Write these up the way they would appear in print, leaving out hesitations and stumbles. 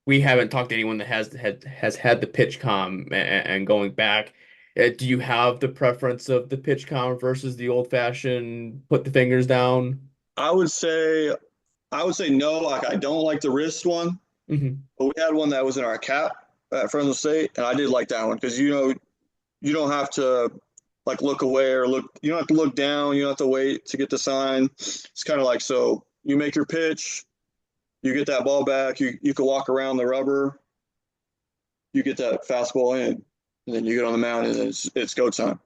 we haven't talked to anyone that has had the pitch com and going back. Do you have the preference of the pitch com versus the old fashioned put the fingers down? I would say I would say no. Like I don't like the wrist one, Hmm. but we had one that was in our cap at Fresno State, and I did like that one because you don't have to like look away or look. You don't have to look down. You don't have to wait to get the sign. It's kind of like so you make your pitch, you get that ball back, you can walk around the rubber, you get that fastball in, and then you get on the mound and it's go time.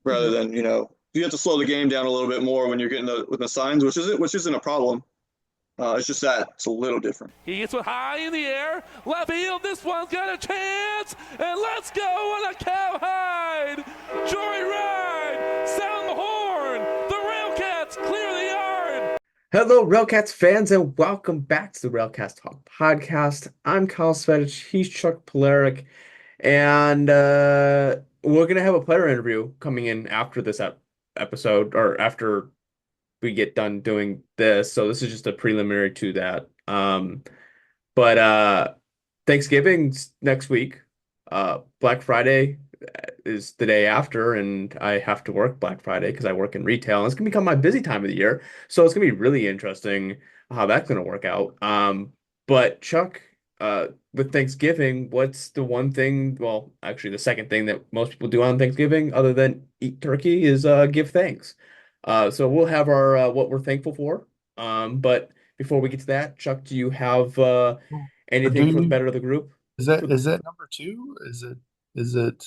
Rather than you have to slow the game down a little bit more when you're getting with the signs, which isn't a problem. It's just that it's a little different. He gets it high in the air. Left field. This one's got a chance. And let's go on a cowhide. Joyride. Sound the horn. The RailCats clear the yard. Hello, RailCats fans, and welcome back to the RailCast Talk podcast. I'm Kyle Svetich, he's Chuck Polarek, and we're gonna have a player interview coming in after this episode, or after we get done doing this. So this is just a preliminary to that. But Thanksgiving's next week. Black Friday is the day after, and I have to work Black Friday because I work in retail, and it's gonna become my busy time of the year. So it's gonna be really interesting how that's gonna work out. But Chuck, with Thanksgiving, what's the one thing, well, actually the second thing that most people do on Thanksgiving other than eat turkey is give thanks. So we'll have our what we're thankful for. But before we get to that, Chuck, do you have Or do anything for the you better of the group? is that number two? Is it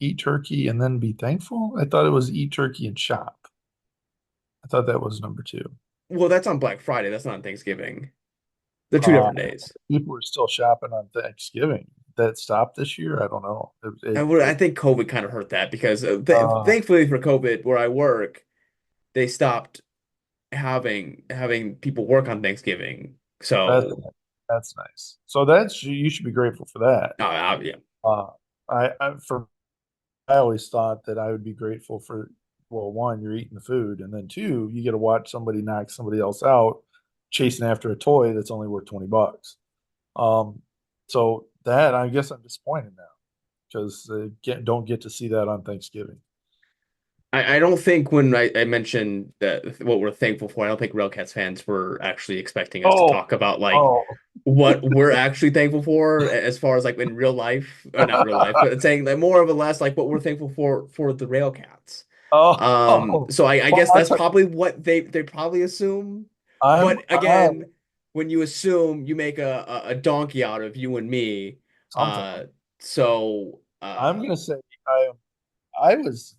eat turkey and then be thankful? I thought it was eat turkey and shop. I thought that was number two. Well, that's on Black Friday. That's not on Thanksgiving. They're two Uh, different days. People were still shopping on Thanksgiving. That stopped this year? I don't know. I think COVID kind of hurt that because Uh, thankfully for COVID, where I work, they stopped having people work on Thanksgiving. that's So, that's nice. So that's you should be grateful for that. yeah. Uh, I always thought that I would be grateful for, well, one, you're eating the food, and then two, you get to watch somebody knock somebody else out chasing after a toy that's only worth $20. Um, so that I guess I'm disappointed now because don't get to see that on Thanksgiving. I don't think when I mentioned that what we're thankful for, I don't think RailCats fans were actually expecting us to Oh, talk about like oh, what we're actually thankful for as far as like in real life, or not real life, but saying like more of a less like what we're thankful for the RailCats. oh. So I Well, guess that's probably what they probably assume. I'm But I again, when you assume, you make a donkey out of you and me. sometimes So I'm gonna say I I was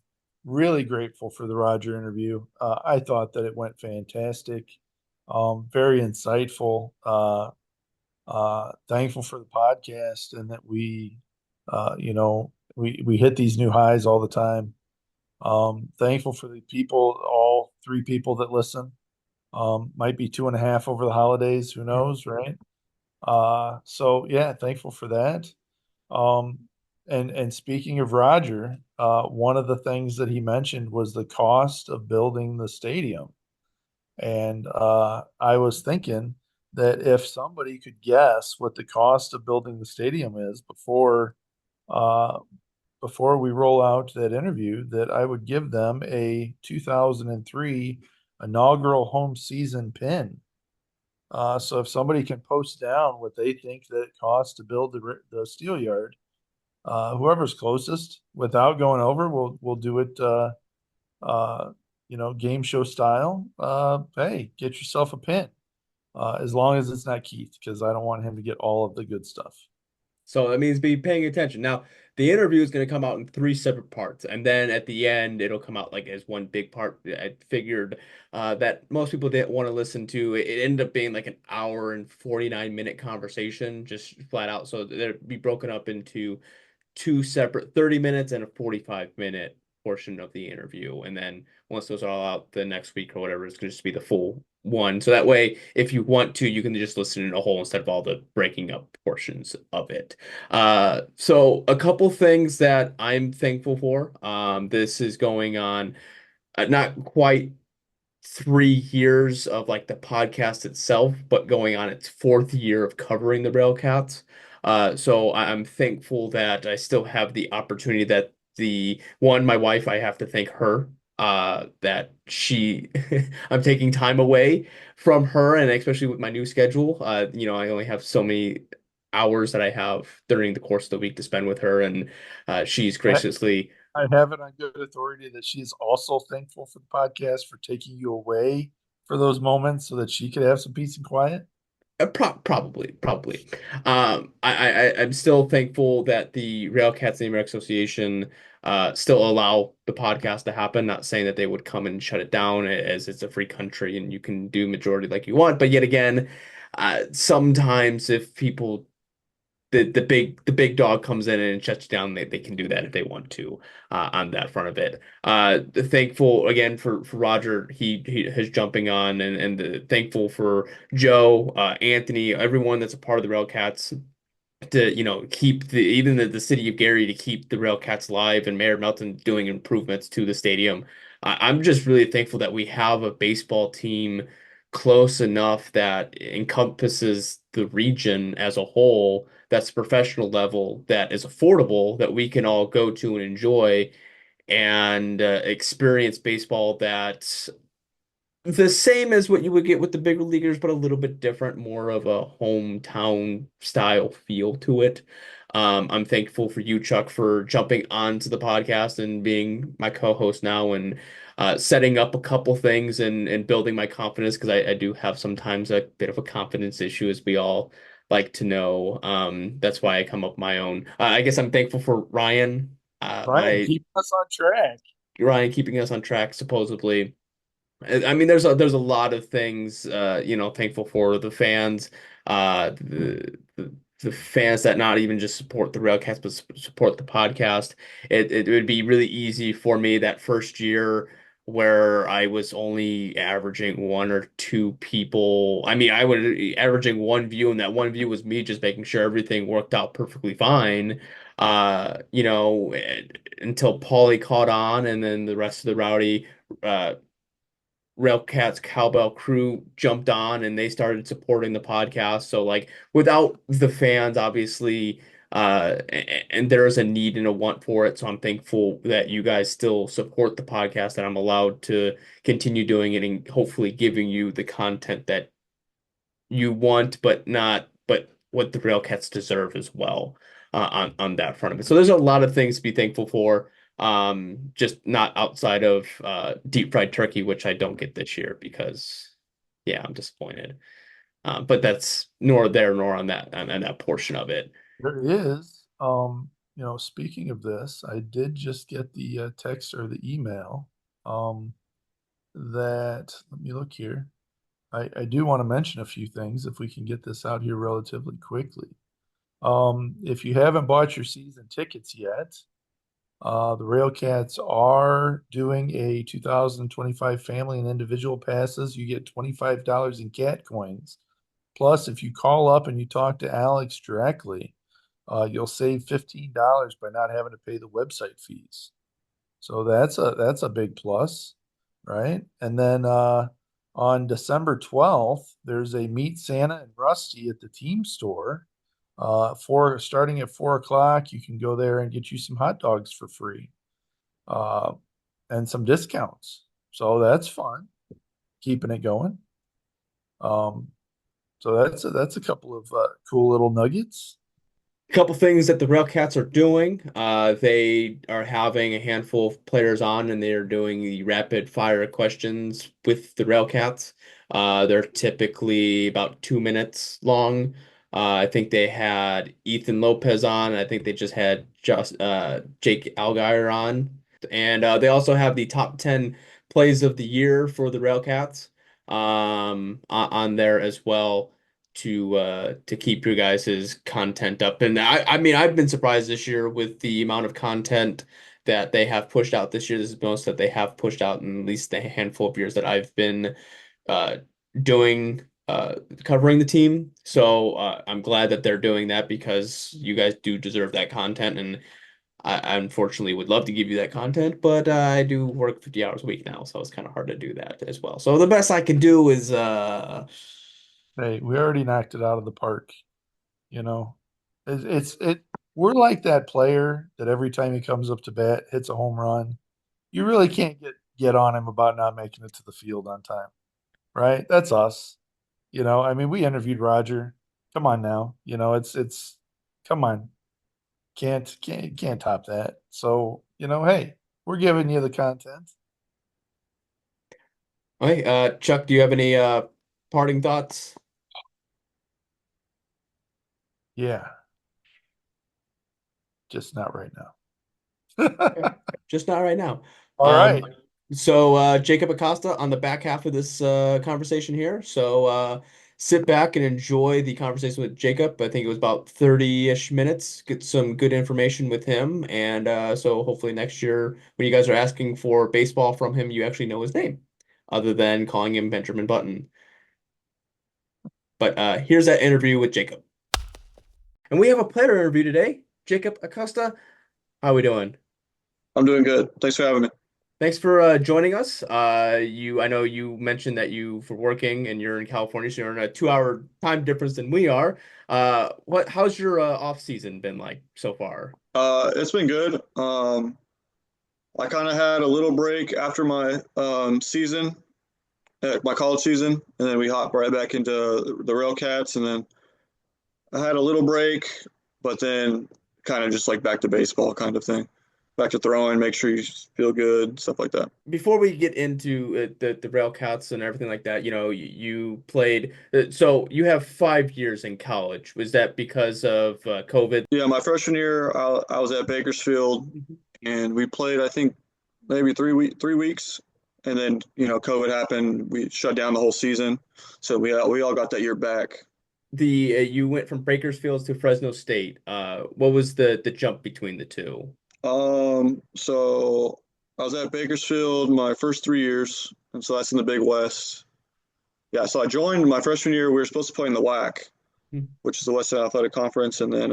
really grateful for the Roger interview. I thought that it went fantastic, very insightful. Thankful for the podcast and that we hit these new highs all the time. Thankful for the people, all three people that listen. Might be two and a half over the holidays. Who knows, right? So yeah, thankful for that. Um, and speaking of Roger, one of the things that he mentioned was the cost of building the stadium. And I was thinking that if somebody could guess what the cost of building the stadium is uh, before we roll out that interview, that I would give them a 2003 inaugural home season pin. So if somebody can post down what they think that it costs to build the steel yard, whoever's closest without going over, we'll do it. Uh, game show style. Hey, get yourself a pin. As long as it's not Keith, because I don't want him to get all of the good stuff. So that means be paying attention. Now, the interview is going to come out in three separate parts, and then at the end, it'll come out like as one big part. I figured that most people didn't want to listen to. It ended up being like an hour and 49-minute conversation, just flat out. So it'll be broken up into two separate 30 minutes and a 45-minute portion of the interview. And then once those are all out the next week or whatever, it's going to just be the full one. So that way, if you want to, you can just listen in a whole instead of all the breaking up portions of it. So a couple things that I'm thankful for. This is going on not quite 3 years of like the podcast itself, but going on its fourth year of covering the RailCats. So I'm thankful that I still have the opportunity that the one, my wife, I have to thank her, that she, I'm taking time away from her, and especially with my new schedule, I only have so many hours that I have during the course of the week to spend with her, and she's I, graciously. I have it on good authority that she's also thankful for the podcast for taking you away for those moments so that she could have some peace and quiet. Probably. I'm still thankful that the RailCats and the American Association still allow the podcast to happen. Not saying that they would come and shut it down, as it's a free country and you can do majority like you want. But yet again, sometimes if people the big dog comes in and shuts down, they can do that if they want to, on that front of it. Thankful again for Roger, he is jumping on, and thankful for Joe, Anthony, everyone that's a part of the Railcats to keep the city of Gary to keep the Railcats live, and Mayor Melton doing improvements to the stadium. I'm just really thankful that we have a baseball team close enough that encompasses the region as a whole, that's professional level, that is affordable, that we can all go to and enjoy and experience baseball that's the same as what you would get with the bigger leaguers, but a little bit different, more of a hometown style feel to it. I'm thankful for you, Chuck, for jumping onto the podcast and being my co-host now, and setting up a couple things and building my confidence, because I do have sometimes a bit of a confidence issue, as we all like to know. That's why I come up with my own. I guess I'm thankful for Ryan, Ryan, my keep us on track. Ryan keeping us on track, supposedly. I mean, there's a lot of things, thankful for the fans, the fans that not even just support the Railcast, but support the podcast. It would be really easy for me that first year where I was only averaging one or two people. I mean, I would averaging one view, and that one view was me just making sure everything worked out perfectly fine. Until Paulie caught on, and then the rest of the Rowdy. Railcats Cowbell crew jumped on and they started supporting the podcast. So like without the fans, obviously, and there is a need and a want for it. So I'm thankful that you guys still support the podcast, and I'm allowed to continue doing it and hopefully giving you the content that you want, but what the Railcats deserve as well, on that front of it. So there's a lot of things to be thankful for. Just not outside of deep fried turkey, which I don't get this year because, yeah, I'm disappointed. But that's nor there nor on that portion of it. There is. Speaking of this, I did just get the text or the email that, let me look here. I do want to mention a few things if we can get this out here relatively quickly. If you haven't bought your season tickets yet, the RailCats are doing a 2025 family and individual passes. You get $25 in cat coins. Plus, if you call up and you talk to Alex directly, you'll save $15 by not having to pay the website fees. So that's a big plus, right? And then on December 12th, there's a Meet Santa and Rusty at the team store. Starting at 4 o'clock, you can go there and get you some hot dogs for free, uh, and some discounts. So that's fun, keeping it going. Um, so that's a couple of cool little nuggets. Couple things that the Railcats are doing. They are having a handful of players on, and they're doing the rapid fire questions with the Railcats. They're typically about 2 minutes long. I think they had Ethan Lopez on. I think they just had Jake Allgaier on, and they also have the top 10 plays of the year for the Railcats, on there as well, to keep your guys' content up. And I mean, I've been surprised this year with the amount of content that they have pushed out this year. This is the most that they have pushed out in at least a handful of years that I've been uh, doing covering the team. So I'm glad that they're doing that, because you guys do deserve that content. And I unfortunately would love to give you that content, but I do work 50 hours a week now, so it's kind of hard to do that as well. So the best I can do is Hey, we already knocked it out of the park. You know, it. We're like that player that every time he comes up to bat, hits a home run. You really can't get on him about not making it to the field on time, right? That's us. I mean, we interviewed Roger. Come on now. It's come on. Can't top that. So, hey, we're giving you the content. okay, Chuck, do you have any parting thoughts? Yeah, just not right now. Okay. Just not right now. All right. So Jaykob Acosta on the back half of this conversation here. So sit back and enjoy the conversation with Jacob. I think it was about 30-ish minutes. Get some good information with him. And so hopefully next year when you guys are asking for baseball from him, you actually know his name, other than calling him Benjamin Button. But here's that interview with Jacob. And we have a player interview today. Jaykob Acosta, how are we doing? I'm doing good. Thanks for having me. Thanks for joining us. I know you mentioned that you for working and you're in California, so you're in a 2-hour time difference than we are. How's your off season been like so far? It's been good. I kind of had a little break after my season, my college season, and then we hopped right back into the RailCats, and then I had a little break, but then kind of just like back to baseball kind of thing, back to throwing, make sure you feel good, stuff like that. Before we get into the RailCats and everything like that, you played. So you have 5 years in college. Was that because of COVID? Yeah, my freshman year, I was at Bakersfield, and we played, I think, maybe 3 weeks, and then COVID happened. We shut down the whole season, so we all got that year back. You went from Bakersfield to Fresno State. What was the jump between the two? So I was at Bakersfield my first 3 years, and so that's in the Big West. Yeah, so I joined my freshman year. We were supposed to play in the WAC, which is the Western Athletic Conference, and then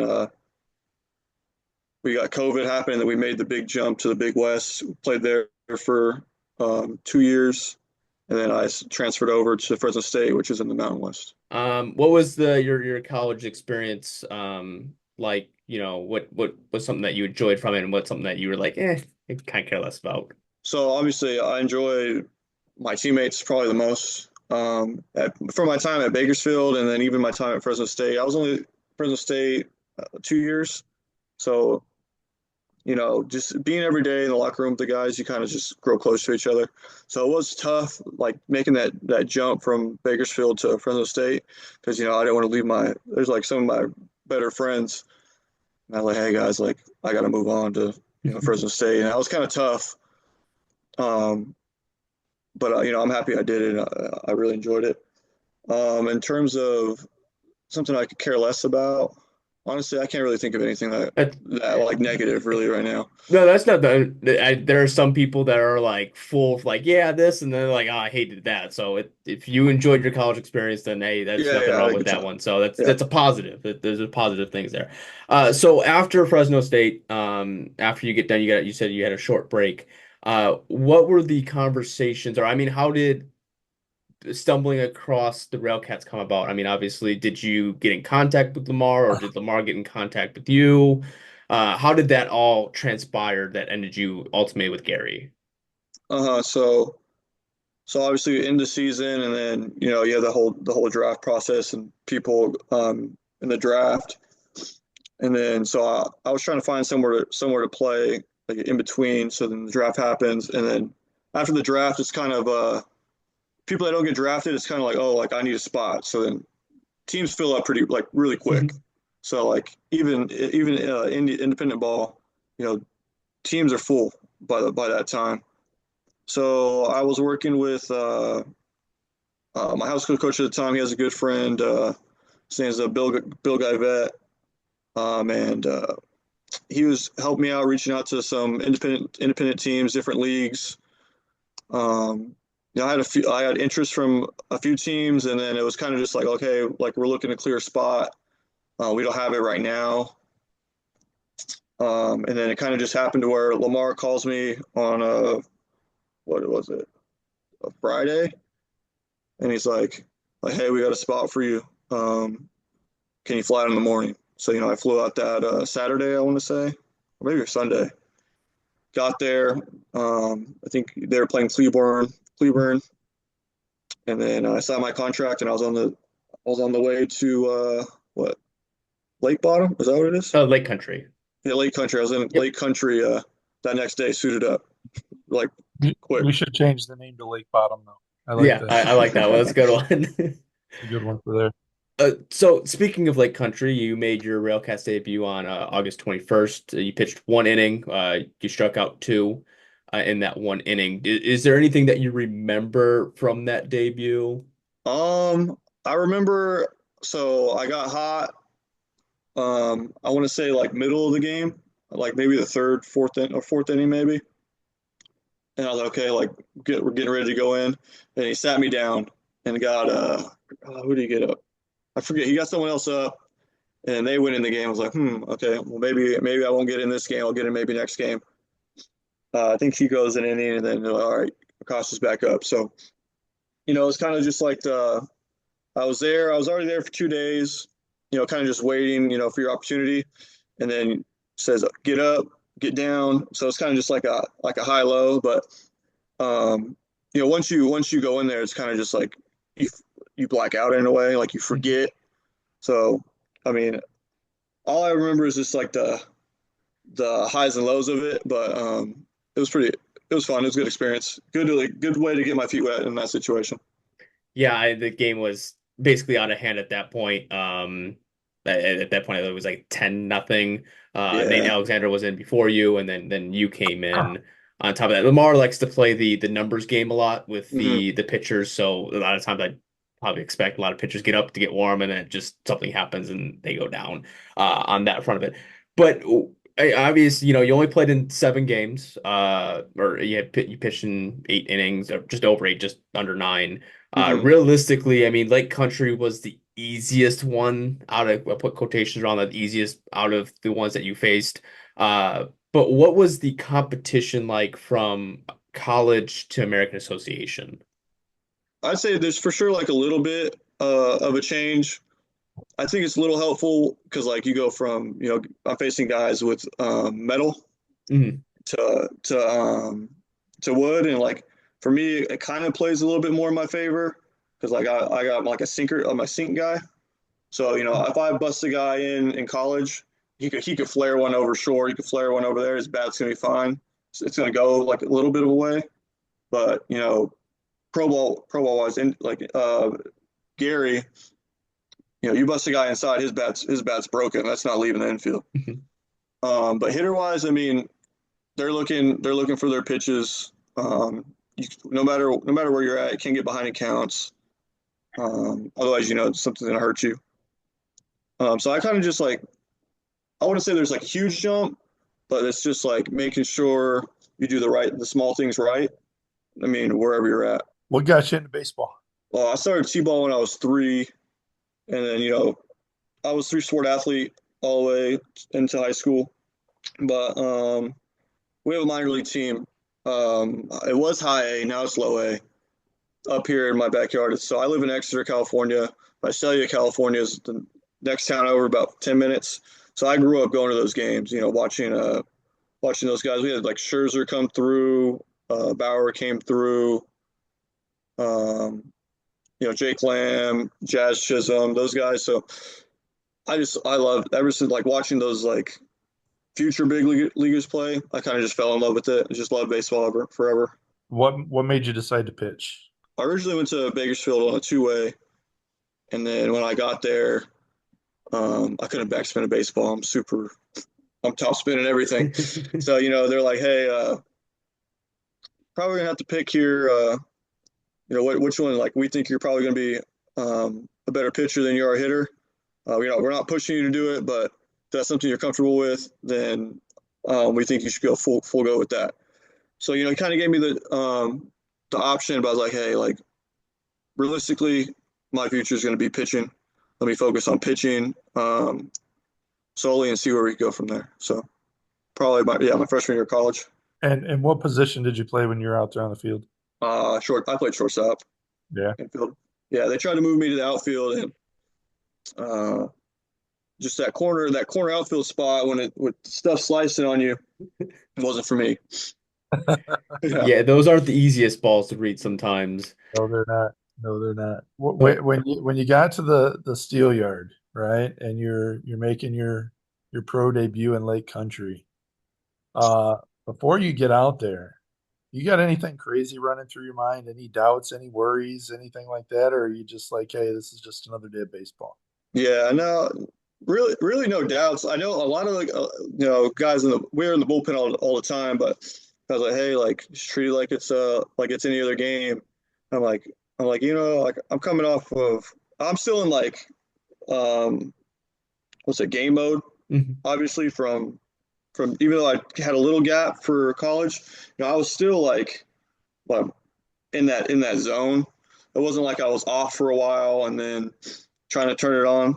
we got COVID happened, and we made the big jump to the Big West. We played there for 2 years, and then I transferred over to Fresno State, which is in the Mountain West. What was your college experience like? What was something that you enjoyed from it, and what's something that you were like, I kind of care less about? So obviously, I enjoyed my teammates probably the most. For my time at Bakersfield, and then even my time at Fresno State, I was only Fresno State 2 years. So just being every day in the locker room with the guys, you kind of just grow close to each other. So it was tough, like making that jump from Bakersfield to Fresno State, because I didn't want to leave there's like some of my better friends. And I was like, hey guys, like I got to move on to Fresno State, and that was kind of tough. But I'm happy I did it. I really enjoyed it. In terms of something I could care less about, honestly, I can't really think of anything that like negative really right now. No, that's not there are some people that are like full of like, yeah, this, and then like, oh, I hated that. So if you enjoyed your college experience, then hey, that's Yeah, nothing yeah, I wrong had a with good that time. one. So Yeah. that's a positive. There's a positive things there. So after Fresno State, after you get done, you said you had a short break. What were the conversations, or I mean, how did stumbling across the RailCats come about? I mean, obviously, did you get in contact with Lamar, or did Lamar get in contact with you? How did that all transpire that ended you ultimately with Gary? So obviously in the season, and then you have the whole draft process and people in the draft, and then so I was trying to find somewhere to play like in between. So then the draft happens, and then after the draft, it's kind of people that don't get drafted. It's kind of like, oh, like I need a spot. So then teams fill up pretty like really quick. So like even independent ball, teams are full by that time. So I was working with my high school coach at the time. He has a good friend. His name's Bill Guyvet, and he was helping me out, reaching out to some independent teams, different leagues. I had interest from a few teams, and then it was kind of just like, okay, like we're looking to clear a spot. We don't have it right now. And then it kind of just happened to where Lamar calls me on what was it, a Friday, and he's like, hey, we got a spot for you. Can you fly out in the morning? So I flew out that Saturday, I want to say, or maybe Sunday. Got there. I think they were playing Cleburne, and then I signed my contract, and I was on the way to what, Lake Bottom? Is that what it is? Oh, Lake Country. Yeah, Lake Country. I was in Yep. Lake Country that next day, suited up, like quick. We should change the name to Lake Bottom though. I like Yeah, that. I like that one. That's a good one. It's a good one for there. So speaking of Lake Country, you made your RailCats debut on August 21st. You pitched one inning. You struck out two in that one inning. Is there anything that you remember from that debut? I remember. So I got hot. I want to say like middle of the game, like maybe the fourth inning maybe. And I was like, okay, like we're getting ready to go in. And he sat me down and got who did he get up? I forget. He got someone else up, and they went in the game. I was like, okay, well maybe I won't get in this game. I'll get in maybe next game. I think he goes an inning, and then all right, Acosta's back up. So, it's kind of just like I was there. I was already there for 2 days. Kind of just waiting, for your opportunity, and then says get up, get down. So it's kind of just like a high low, but once you go in there, it's kind of just like you black out in a way, like you forget. So I mean, all I remember is just like the highs and lows of it, but it was fun. It was a good experience. Good way to get my feet wet in that situation. Yeah, the game was basically out of hand at that point. At that point, it was like 10-0. Nate Yeah. Alexander was in before you, and then you came in on top of that. Lamar likes to play the numbers game a lot with the pitchers, so a lot of times I probably expect a lot of pitchers get up to get warm, and then just something happens and they go down on that front of it. But obviously, you only played in 7 games, or you pitched in 8 innings, or just over 8, just under 9. Realistically, I mean, Lake Country was the easiest one out of, I'll put quotations around that, easiest out of the ones that you faced. But what was the competition like from college to American Association? I'd say there's for sure like a little bit of a change. I think it's a little helpful because like you go from I'm facing guys with metal Mhm. to wood, and like for me it kind of plays a little bit more in my favor because like I got like a sinker, I'm a sink guy. So if I bust a guy in college, he could flare one over short, he could flare one over there. His bat's gonna be fine. It's gonna go like a little bit of a way, but pro ball wise, and like Gary, you bust a guy inside, his bat's broken. That's not leaving the infield. But hitter wise, I mean, they're looking for their pitches. No matter where you're at, you can't get behind in counts. Otherwise, something's gonna hurt you. So I kind of just like, I wouldn't say there's like a huge jump, but it's just like making sure you do the small things right. I mean, wherever you're at. What got you into baseball? Well, I started t-ball when I was 3, and then I was 3-sport athlete all the way into high school. But we have a minor league team. It was high A, now it's low A. Up here in my backyard. So I live in Exeter, California. Visalia, California is the next town over, about 10 minutes. So I grew up going to those games, watching those guys. We had like Scherzer come through, Bauer came through, Jake Lamb, Jazz Chisholm, those guys. So I love ever since like watching those like future big leaguers play. I kind of just fell in love with it. I just love baseball forever. What made you decide to pitch? I originally went to Bakersfield on a 2-way, and then when I got there, I couldn't backspin a baseball. I'm top spinning everything. So they're like, hey, probably gonna have to pick here. Which one? Like, we think you're probably gonna be a better pitcher than you are a hitter. We're not pushing you to do it, but if that's something you're comfortable with, then we think you should go full go with that. So he kind of gave me the option, but I was like, hey, like realistically, my future is going to be pitching. Let me focus on pitching solely and see where we go from there. So probably my freshman year of college. And what position did you play when you were out there on the field? I played shortstop. Yeah. Infield. Yeah, they tried to move me to the outfield, and uh, just that corner outfield spot when it with stuff slicing on you, it wasn't for me. Yeah, Yeah, those aren't the easiest balls to read sometimes. No, they're not. No, they're not. Oh, When you got to the steel yard, right, and you're making your pro debut in Lake Country, uh, before you get out there, you got anything crazy running through your mind? Any doubts, any worries, anything like that? Or are you just like, hey, this is just another day of baseball? yeah, no, really no doubts. I know a lot of guys we're in the bullpen all the time, but I was like, hey, like just treat it like it's any other game. I'm like like I'm coming off of I'm still in like um what's it game mode, mhm. obviously from even though I had a little gap for college, I was still well, in that zone. It wasn't like I was off for a while and then trying to turn it on.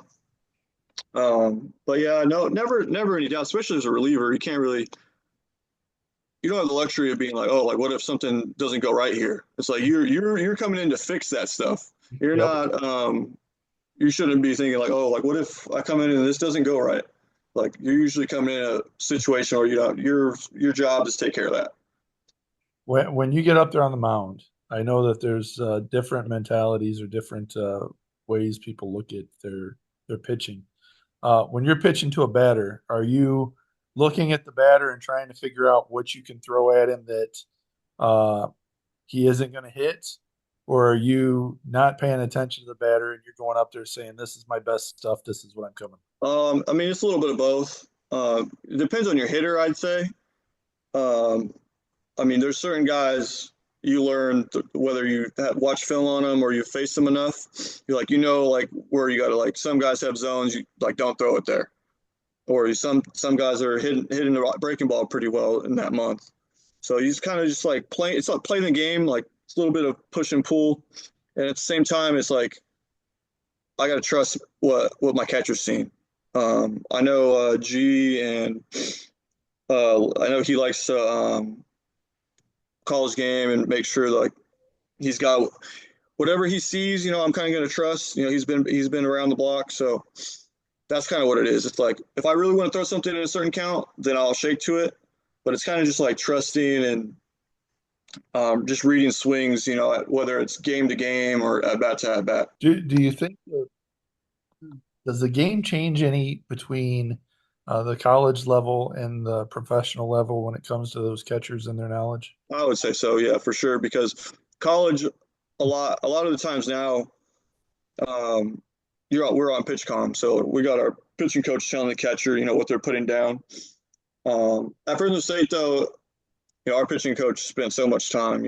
But yeah, no, never any doubt, especially as a reliever. You don't have the luxury of being like, oh, like what if something doesn't go right here? It's like you're coming in to fix that stuff. You're Yep. not you shouldn't be thinking like, oh, like what if I come in and this doesn't go right? Like you're usually coming in a situation where your job is to take care of that. When you get up there on the mound, I know that there's different mentalities or different ways people look at their pitching. When you're pitching to a batter, are you looking at the batter and trying to figure out what you can throw at him that uh, he isn't going to hit? Or are you not paying attention to the batter and you're going up there saying, this is my best stuff, this is what I'm coming? I mean, it's a little bit of both. It depends on your hitter, I'd say. Um, I mean, there's certain guys you learn whether you watch film on them or you face them enough. You're like, like where you got to like some guys have zones, you like don't throw it there. Or some guys are hitting the breaking ball pretty well in that month. So you just kind of just like playing. It's like playing the game. Like it's a little bit of push and pull, and at the same time, it's like I got to trust what my catcher's seeing. I know G and I know he likes to call his game and make sure like he's got whatever he sees. I'm kind of going to trust. He's been around the block, so that's kind of what it is. It's like if I really want to throw something in a certain count, then I'll shake to it. But it's kind of just like trusting and just reading swings. Whether it's game to game or at bat to at bat. Do you think does the game change any between the college level and the professional level when it comes to those catchers and their knowledge? I would say so, yeah, for sure. Because college, a lot of the times now, we're on pitch comm, so we got our pitching coach telling the catcher, what they're putting down. At Fresno State, though, our pitching coach spent so much time,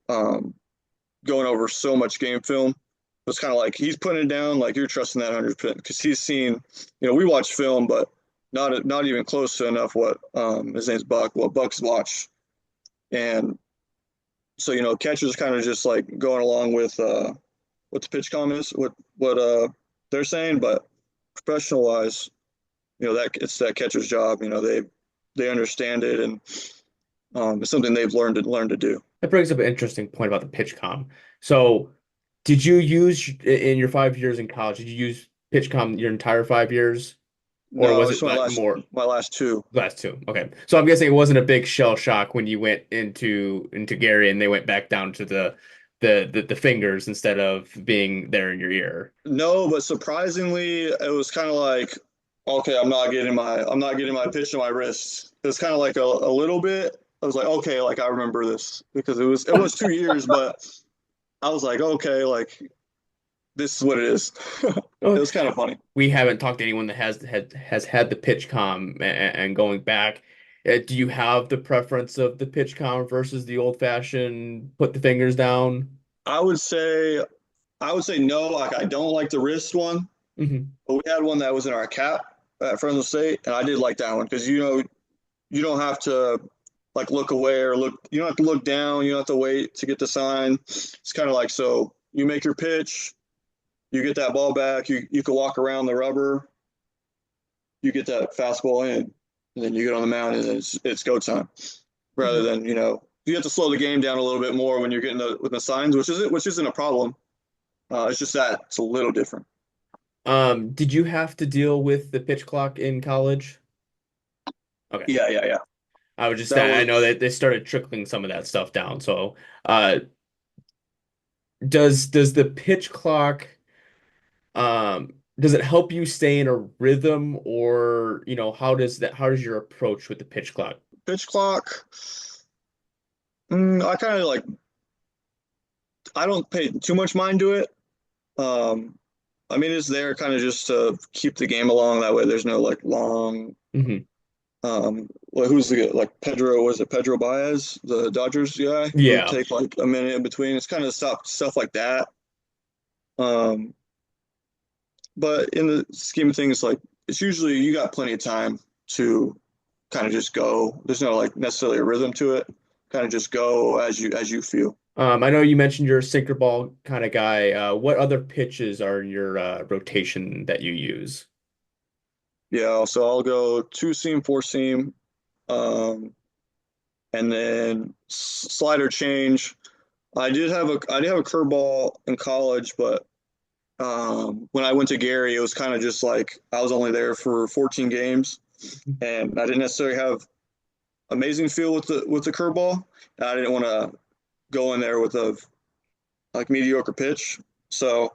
going over so much game film. It's kind of like he's putting it down, like you're trusting that 100% because he's seen, we watch film, but not even close to enough what his name's Buck, what Buck's watched. And so, catchers kind of just like going along with what the pitch comm is, what they're saying, but professional wise, that it's that catcher's job. They understand it, and it's something they've learned to do. That brings up an interesting point about the pitch com. So, did you use in your 5 years in college? Did you use pitch com your entire 5 years, or No, was it's it like more? my last two. Last two. Okay. So I'm guessing it wasn't a big shell shock when you went into Gary and they went back down to the fingers instead of being there in your ear. No, but surprisingly, it was kind of like, okay, I'm not getting my pitch to my wrist. It was kind of like a little bit. I was like, okay, like I remember this because it was 2 years, but I was like, okay, like this is what it is. It was kind of funny. We haven't talked to anyone that has had the pitch com and going back. Do you have the preference of the pitch com versus the old fashioned put the fingers down? I would say no. Like I don't like the wrist one, but we had one that was in our cap at Fresno State, and I did like that one because you don't have to like look away or look. You don't have to look down. You don't have to wait to get the sign. It's kind of like so you make your pitch. You get that ball back. You can walk around the rubber. You get that fastball in. and then you get on the mound and it's go time. Rather than, you have to slow the game down a little bit more when you're getting with the signs, which isn't a problem. It's just that it's a little different. Did you have to deal with the pitch clock in college? Okay. Yeah. I was just That I know was that they started trickling some of that stuff down. So, uh, does the pitch clock does it help you stay in a rhythm, or how does your approach with the pitch clock? pitch clock. I kind of like I don't pay too much mind to it. Um, I mean, it's there kind of just to keep the game along. That way, there's no like long. Hmm. Well, who's the like Pedro? Was it Pedro Baez, the Dodgers guy, who would Yeah. take like a minute in between? It's kind of stuff like that. Um, but in the scheme of things, like it's usually you got plenty of time to kind of just go. There's no like necessarily a rhythm to it. Kind of just go as you feel. I know you mentioned you're a sinker ball kind of guy. What other pitches are in your rotation that you use? Yeah, so I'll go two seam, four seam, um, and then slider change. I did have a curveball in college, but when I went to Gary, it was kind of just like I was only there for 14 games, and I didn't necessarily have amazing feel with the curveball. And I didn't want to go in there with a like mediocre pitch. So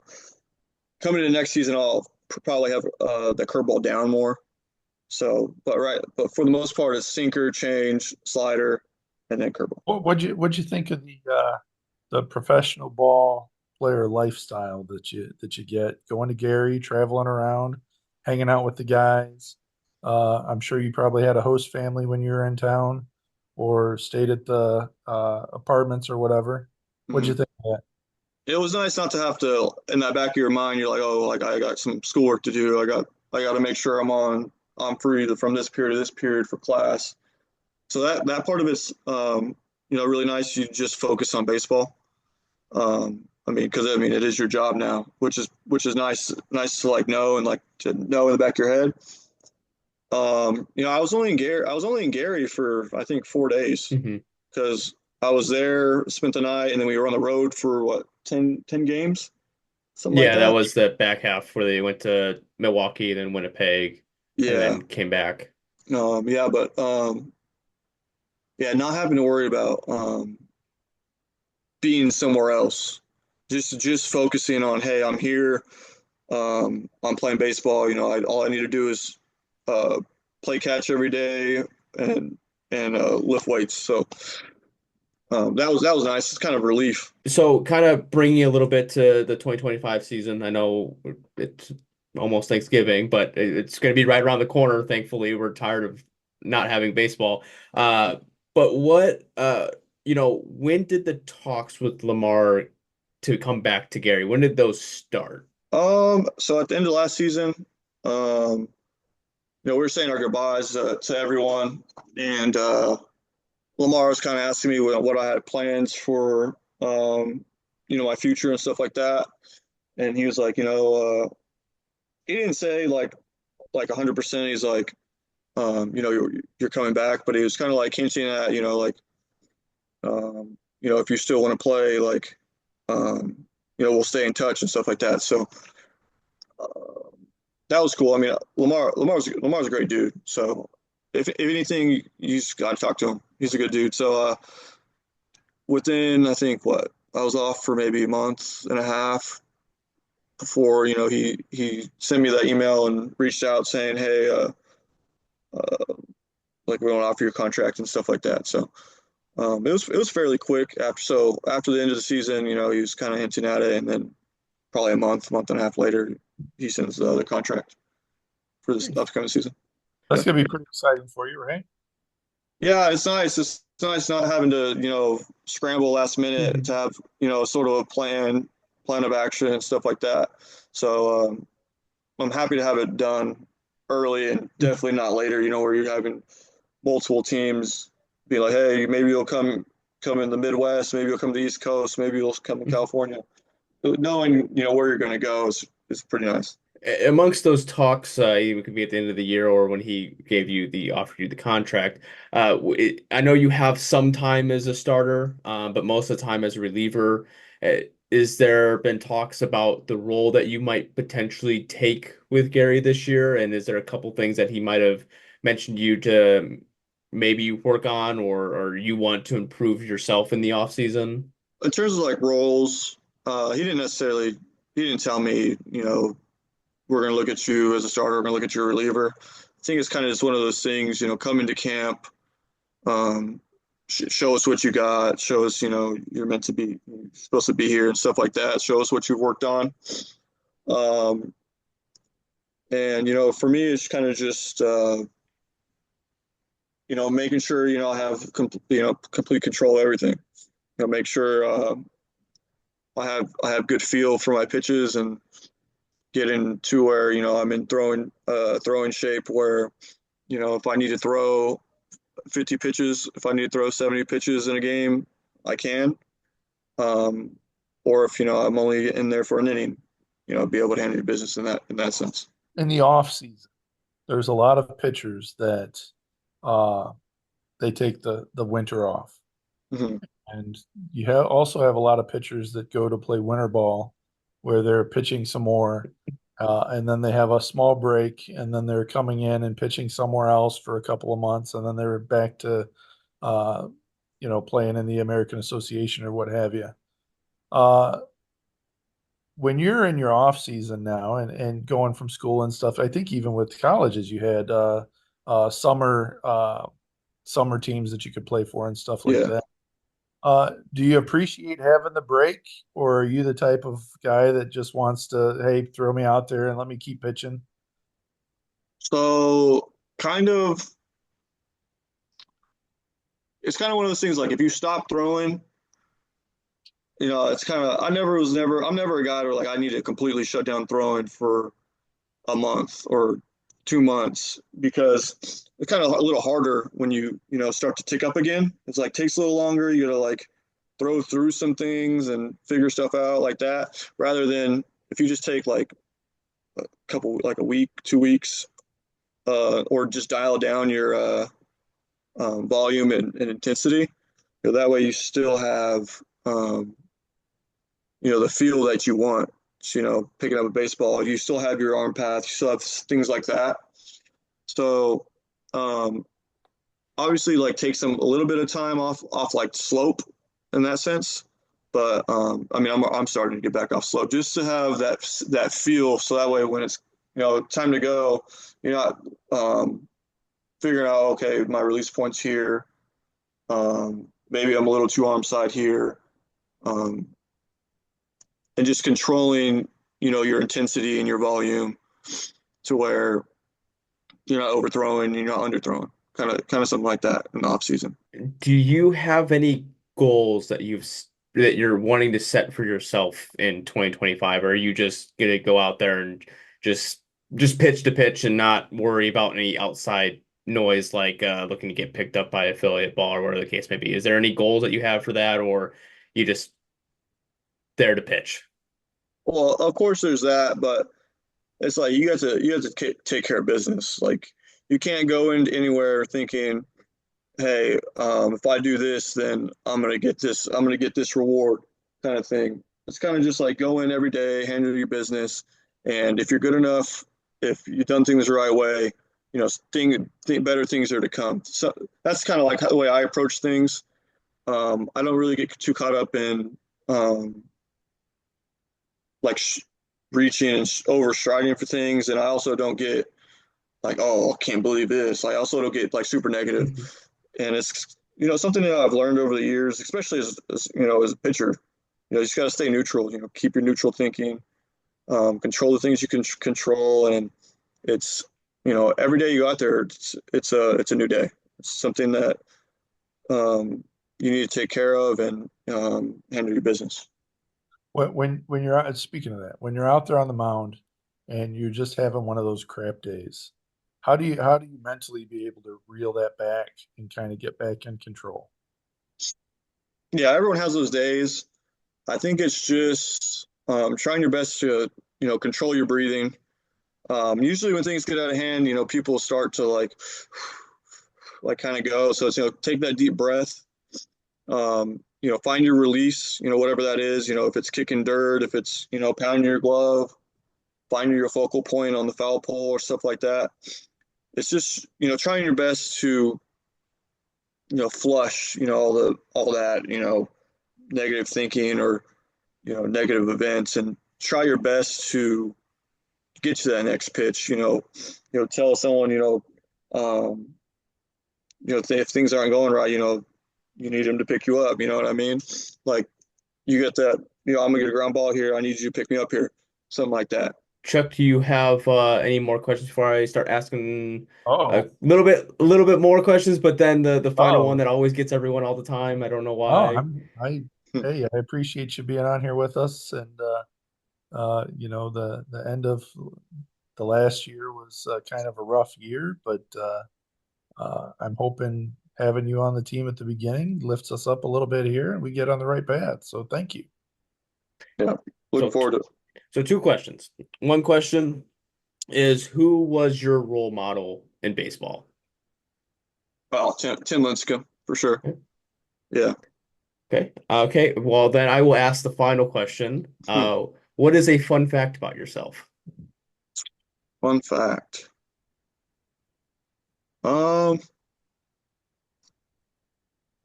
coming into next season, I'll probably have the curveball down more. So, but for the most part, it's sinker, change, slider, and then curveball. What'd you think of the professional ball player lifestyle that you get going to Gary, traveling around, hanging out with the guys? I'm sure you probably had a host family when you were in town, or stayed at the apartments or whatever. What'd Mhm. you think of that? It was nice not to have to in that back of your mind. You're like, oh, like I got some schoolwork to do. I got to make sure I'm free from this period to this period for class. So that part of it's really nice. You just focus on baseball. Because it is your job now, which is nice to like know and like to know in the back of your head. I was only in Gary for I think 4 days Hmm. because I was there, spent the night, and then we were on the road for what 10 games, something like Yeah, that that. was the back half where they went to Milwaukee, then Winnipeg, and Yeah, then came back. yeah, but yeah, not having to worry about being somewhere else, just focusing on, hey, I'm here, I'm playing baseball. All I need to do is uh, play catch every day and lift weights. So that was nice. It's kind of relief. So, kind of bringing a little bit to the 2025 season. I know it's almost Thanksgiving, but it's going to be right around the corner. Thankfully, we're tired of not having baseball. Uh, but when did the talks with Lamar to come back to Gary? When did those start? So at the end of last season, we were saying our goodbyes to everyone, and Lamar was kind of asking me what I had plans for, my future and stuff like that. And he was like, he didn't say like 100%. He's like, you're coming back, but he was kind of like hinting at, like, if you still want to play, like, we'll stay in touch and stuff like that. So uh, that was cool. I mean, Lamar's a great dude. So if anything, you just got to talk to him. He's a good dude. So within, I think I was off for maybe a month and a half before, he sent me that email and reached out saying, hey, like we want to offer you a contract and stuff like that. So it was fairly quick after the end of the season, he was kind of hinting at it, and then probably a month and a half later, he sends the contract for this upcoming season. That's Yeah. gonna be pretty exciting for you, right? Yeah, it's nice. It's nice not having to, scramble last minute Mhm. to have, sort of a plan of action and stuff like that. So I'm happy to have it done early and definitely not later, where you're having multiple teams be like, hey, maybe you'll come in the Midwest, maybe you'll come to the East Coast, maybe you'll come to California. Knowing, where you're going to go is pretty nice. Amongst those talks, it could be at the end of the year or when he gave you offered you the contract. I know you have some time as a starter, but most of the time as a reliever. Is there been talks about the role that you might potentially take with Gary this year? And is there a couple things that he might have mentioned you to maybe work on, or you want to improve yourself in the off season? In terms of like roles, he didn't tell me, we're going to look at you as a starter. We're going to look at your reliever. I think it's kind of just one of those things, come into camp, show us what you got, show us, you're meant to be you're supposed to be here and stuff like that. Show us what you've worked on. Um, and, for me, it's kind of just, making sure, I have, complete control of everything. Make sure I have good feel for my pitches and getting to where I'm in throwing shape where if I need to throw 50 pitches, if I need to throw 70 pitches in a game, I can. Or if I'm only in there for an inning, be able to handle your business in that sense. In the off season, there's a lot of pitchers that they take the winter off. Mm-hmm. And you also have a lot of pitchers that go to play winter ball where they're pitching some more, and then they have a small break, and then they're coming in and pitching somewhere else for a couple of months, and then they're back to, playing in the American Association or what have you. When you're in your off season now and going from school and stuff, I think even with colleges, you had summer teams that you could play for and stuff like Yeah. that. Do you appreciate having the break, or are you the type of guy that just wants to, hey, throw me out there and let me keep pitching? So it's kind of one of those things like if you stop throwing, it's kind of, I'm never a guy where like I need to completely shut down throwing for a month or 2 months because it's kind of a little harder when you start to tick up again. It's like takes a little longer. You gotta like throw through some things and figure stuff out like that, rather than if you just take like a week, 2 weeks, or just dial down your volume and intensity. That way you still have the feel that you want. Picking up a baseball, you still have your arm path, you still have things like that. So obviously like takes them a little bit of time off like slope in that sense. But I mean I'm starting to get back off slope just to have that feel, so that way when it's time to go, you're not figuring out, okay, my release point's here. Maybe I'm a little too arm side here. And just controlling, your intensity and your volume to where you're not overthrowing, you're not underthrowing, kind of something like that in the off season. Do you have any goals that you're wanting to set for yourself in 2025, or are you just gonna go out there and just pitch to pitch and not worry about any outside noise like looking to get picked up by affiliate ball or whatever the case may be? Is there any goals that you have for that, or you just there to pitch? Well, of course there's that, but it's like you have to take care of business. Like you can't go into anywhere thinking, hey, if I do this, then I'm gonna get this reward kind of thing. It's kind of just like go in every day, handle your business, and if you're good enough, if you've done things the right way, better things are to come. So that's kind of like the way I approach things. I don't really get too caught up in like reaching and overstriding for things, and I also don't get like, oh, I can't believe this. I also don't get like super negative. And it's something that I've learned over the years, especially as as a pitcher. You just got to stay neutral. Keep your neutral thinking, control the things you can control, and it's every day you go out there, it's a new day. It's something that you need to take care of and handle your business. When you're out, speaking of that, when you're out there on the mound and you're just having one of those crap days, how do you mentally be able to reel that back and kind of get back in control? Yeah, everyone has those days. I think it's just trying your best to control your breathing, Usually when things get out of hand, people start to like kind of go. So it's, take that deep breath, find your release, whatever that is, if it's kicking dirt, if it's, pounding your glove, finding your focal point on the foul pole or stuff like that. It's just, trying your best to, flush, all that, negative thinking or, negative events, and try your best to get to that next pitch, tell someone, if things aren't going right, you need them to pick you up. You know what I mean? Like, you get that, I'm gonna get a ground ball here. I need you to pick me up here. Something like that. Chuck, do you have any more questions before I start asking a Oh, little bit more questions? But then the final one oh, that always gets everyone all the time. I don't know oh, why. hey, I appreciate you being on here with us. And, the end of the last year was kind of a rough year, but I'm hoping having you on the team at the beginning lifts us up a little bit here and we get on the right path. So thank you. Yeah. Looking So, forward to it. so two questions. One question is, who was your role model in baseball? Well, Tim Lincecum for sure. Yeah. Okay. Okay. Well, then I will ask the final question. What is a fun fact about yourself? Fun fact. Um,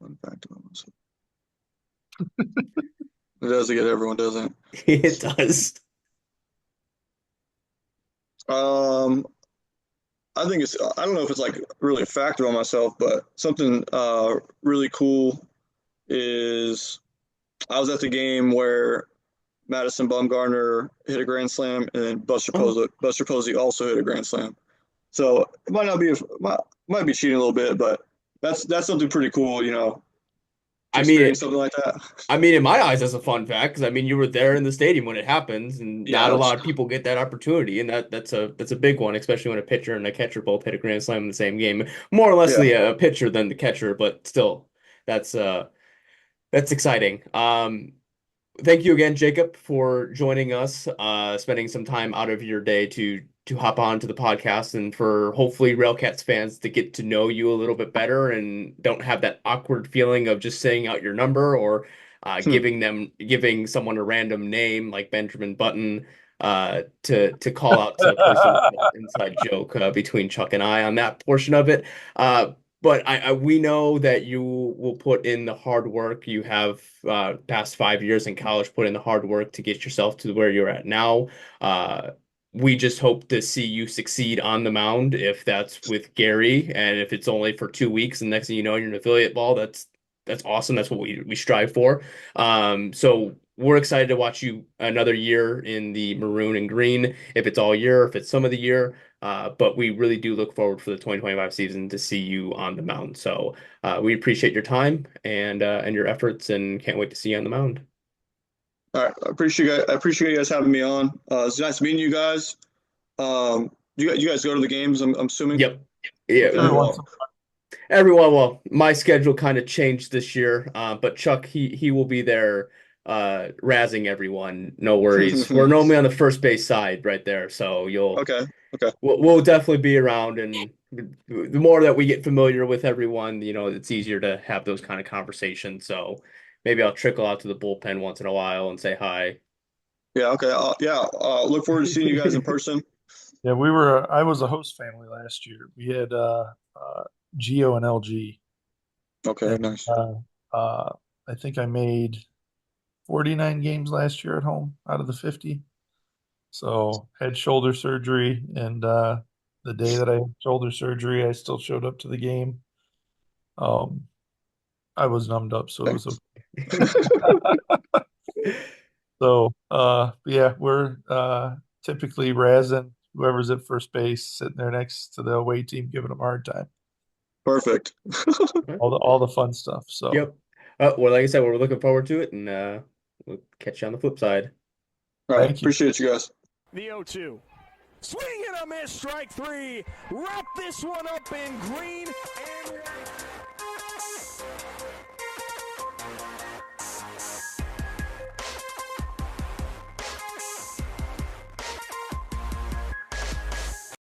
Fun fact about myself. It doesn't get everyone, doesn't It does. it? I think I don't know if it's like really a fact about myself, but something really cool is I was at the game where Madison Bumgarner hit a grand slam, and then Oh, Buster Posey also hit a grand slam. So it might not be might be cheating a little bit, but that's something pretty cool, to I mean, experience something like that. in my eyes, that's a fun fact because you were there in the stadium when it happens, and Yeah, not a that's lot of people get that opportunity, and that's a big one, especially when a pitcher and a catcher both hit a grand slam in the same game. More or less yeah. the pitcher than the catcher, but still, that's uh that's exciting. Thank you again, Jacob, for joining us, spending some time out of your day to hop on to the podcast, and for hopefully RailCats fans to get to know you a little bit better and don't have that awkward feeling of just saying out your number or giving someone a random name like Benjamin Button to call out to personal inside joke between Chuck and I on that portion of it. But we know that you will put in the hard work. You have past 5 years in college put in the hard work to get yourself to where you're at now. We just hope to see you succeed on the mound, if that's with Gary, and if it's only for 2 weeks, and next thing you know, you're an affiliate ball. That's awesome. That's what we strive for. So we're excited to watch you another year in the maroon and green, if it's all year, if it's some of the year. But we really do look forward for the 2025 season to see you on the mound. So we appreciate your time and your efforts, and can't wait to see you on the mound. All right, I appreciate you guys having me on. It's nice meeting you guys. You guys go to the games? I'm assuming. Yep. Yeah. Okay, Every once well, Everyone, well, my schedule kind of changed this year, but Chuck, he will be there razzing everyone. No worries. We're normally on the first base side right there, so okay, okay. we'll definitely be around, and the more that we get familiar with everyone, it's easier to have those kind of conversations. So maybe I'll trickle out to the bullpen once in a while and say hi. Yeah, okay. Yeah, look forward to seeing you guys in person. Yeah, I was a host family last year. We had Geo and LG. Okay, And nice. I think I made 49 games last year at home out of the 50. So had shoulder surgery, and the day that I had shoulder surgery, I still showed up to the game. I was numbed up, so it was okay. So yeah, we're typically razzing whoever's at first base, sitting there next to the away team, giving them a hard time. Perfect. All the fun stuff. So Yep. Well, like I said, we're looking forward to it, and we'll catch you on the flip side. All right, thank you. appreciate you guys. The 0-2. Swing and a miss, strike three. Wrap this one up in green and